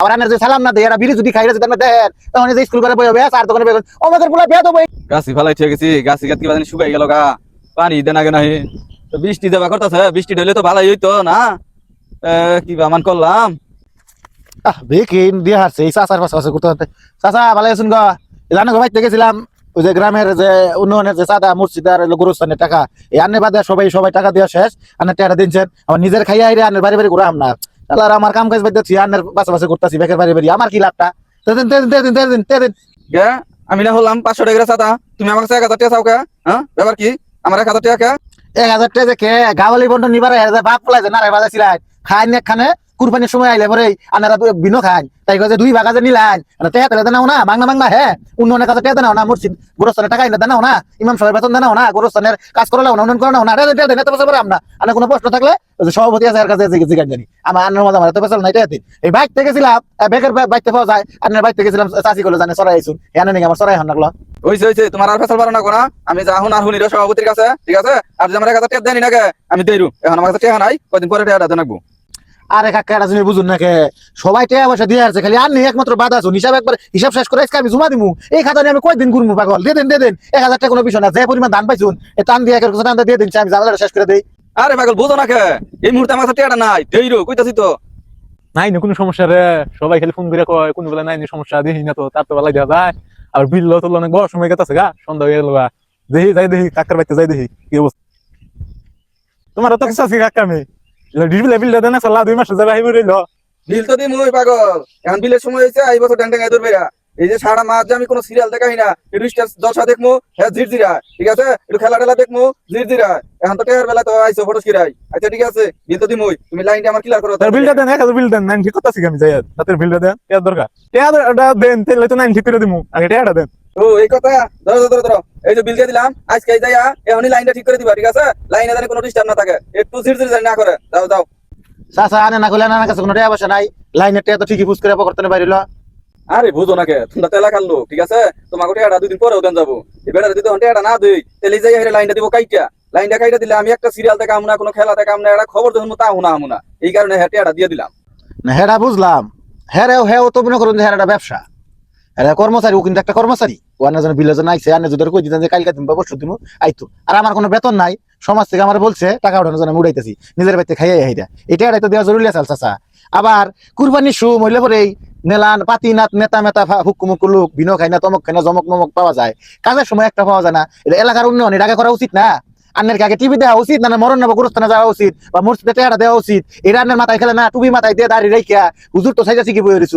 আবার আনের যে সালাম না দেয় এরা বিড়ি যদি খাইরা যদি আমরা দেন তখন যে স্কুল করে বইবে আর দোকানে বইবে আমাদের পোলা বিয়া তো বই গাছি ফালাই ঠিক গেছি গাছি গাছ কিবা জানি শুকাই গেল গা পানি দেন আগে নাই তো বৃষ্টি দেবা করতেছে বৃষ্টি ঢেলে তো ভালোই হইতো না কি বা মান করলাম দেখি দিয়ে হারছে এই চাচার পাশে করতে হতে চাচা ভালো আছেন গো জানো গো বাইতে গেছিলাম ওই যে গ্রামের যে উন্নয়নের যে চাঁদা মসজিদ আর গুরুস্থানের টাকা এই আন্নে বাদে সবাই টাকা দেওয়া শেষ আন্নের টাকা দিচ্ছেন আমার নিজের খাইয়া আইরে আন্নের বাড়ি ঘুরাম না তাহলে আর আমার কাম কাজ বাদ দিচ্ছি আন্নের পাশে করতেছি বেকের বাড়ি আমার কি লাভটা দিন কে আমি না হলাম 500 টাকা চাঁদা তুমি আমার কাছে 1000 টাকা চাও কে হ্যাঁ ব্যাপার কি আমার 1000 টাকা কে 1000 টাকা যে কে গাওয়ালি বন্টন নিবার বাপ পোলা যে না রে বাজাছিলেন খাই না খানে কুরবানির সময় আইলে পরে আনারা বিনো খান তাই কাজে 2 ভাগ আছে নিলাম টেহা তেলে দেনাও না মাংনা হ্যাঁ উন্নয়নের কাছে টেহা দেনাও না মসজিদ গোরস্থানের টাকা এনে দেনাও না ইমাম সাহেব বেতন দেনাও না গোরস্থানের কাজ করলাও না উন্নয়ন করাও না টেহা দেন এত বছর আমরা আনা কোনো প্রশ্ন থাকলে সভাপতি আছে এর কাছে জিজ্ঞাসা জানি আমার আন্নার মধ্যে আমার এত পেছাল নাই টেহা দিন এই বাইক থেকে গেছিলাম বেকের বাইকতে পাওয়া যায় আন্নার বাইক থেকে গেছিলাম চাচি করলো জানে সরাই আইছুন এনে নাকি আমার সরাই হন লাগলো হইছে তোমার আর ফেসাল পারো না কোনা আমি যা হুন আর হুনির সভাপতির কাছে ঠিক আছে আর যে আমার 1000 টাকা দেনি না কে আমি দেইরু এখন আমার কাছে টাকা নাই কয়দিন পরে টাকা দেনাকবো আরে কাকা এটা তুমি বুঝুন না কে সবাই টাকা পয়সা দিয়ে আসছে খালি আর নেই একমাত্র বাদ আছো হিসাব শেষ করে আমি জমা দিমু এই খাতা নিয়ে আমি কয়দিন ঘুরবো পাগল দিয়ে দেন 1000 টাকা কোনো বিষয় না যে পরিমাণ ধান পাইছুন এই টান দিয়ে একের টান দিয়ে দিন আমি জানালাটা শেষ করে দেই আরে পাগল বুঝো না কে এই মুহূর্তে আমার কাছে টাকা নাই দেইরু কইতাছি তো নাই না কোনো সমস্যা রে সবাই খালি ফোন করে কয় কোন বেলা নাই নি সমস্যা দেখি না তো তার তো বেলা দেওয়া যায় আর বিল তো অনেক বড় সময় গেছে গা সন্ধ্যা হয়ে গেল গা দেখি কাকার বাড়িতে যাই দেখি কি অবস্থা তোমার তো কিছু আছে কাকা আমি বিল দেন না সালা 2 মাস যাবে আইব রইল বিল তো দিই মুই পাগল এখন বিলের সময় হইছে এই বছর ড্যাং ড্যাং ধরবে এই যে সারা মাস যে আমি কোনো সিরিয়াল দেখাই না একটু স্টার জলসা দেখমু হ্যাঁ ঝিরঝিরা ঠিক আছে একটু খেলা টেলা দেখমু ঝিরঝিরা এখন তো টেয়ার বেলা তো আইছো ফটো কিরাই আচ্ছা ঠিক আছে বিল তো দিই মুই তুমি লাইনটা আমার ক্লিয়ার করো তার বিলটা দেন এক বিল দেন নাইন ঠিক কথা আমি যাই তাদের বিলটা দেন এর দরকার টেয়াটা দেন তাহলে তো নাইন ঠিক করে দিমু আগে টেয়াটা দেন ও এই কথা ধরো এই যে বিল দিয়ে দিলাম আজকে যাইয়া এখনই লাইনটা ঠিক করে দিবা ঠিক আছে লাইনে জানি কোনো ডিস্টার্ব না থাকে একটু ঝিরঝির জানি না করে যাও চাচা আনে না করলে আনার কাছে কোনো টাকা পয়সা নাই লাইনের টাকা তো ঠিকই পুষ করে পকড়তে বাইরিল আরে বুঝো না কে তোমরা তেলা খাল্লো ঠিক আছে তোমাকে টাকাটা 2 দিন পরেও দেন যাবো এবারে যদি টাকাটা না দেই তাহলে যাই হেরে লাইনটা দিব লাইনটা কাইটা দিলে আমি একটা সিরিয়াল দেখা আমনা কোনো খেলা দেখা আমনা একটা খবর যখন তা আমনা এই কারণে টাকাটা দিয়ে দিলাম না হেরা বুঝলাম হেও তো মনে করুন যে হেরাটা ব্যবসা হেরা কর্মচারী ও কিন্তু একটা কর্মচারী ও আনার জন্য বিলের জন্য আইসে আনে যদি কই দিতেন যে কালকে দিন বা পরশু দিন আইতো আর আমার কোনো বেতন নাই সমাজ থেকে আমার বলছে টাকা ওঠানোর জন্য আমি উড়াইতেছি নিজের বাড়িতে খাইয়া হাইটা এটা তো দেওয়া জরুরি আছে চাচা আবার কুরবানির শু মহিলা পরেই নেলান পাতি নাত নেতা মেতা হুকুমুকু লোক বিনো খাই না তমক খাই না জমক মমক পাওয়া যায় কাজের সময় একটা পাওয়া যায় না এটা এলাকার উন্নয়ন এটা আগে করা উচিত না আন্নের আগে টিভি দেওয়া উচিত না মরণ নেবো গুরুস্থানে যাওয়া উচিত বা মসজিদে টাকা দেওয়া উচিত এটা আন্নের মাথায় খেলে না টুপি মাথায় দিয়ে দাঁড়িয়ে রেখা হুজুর তো সাইজা শিখি বই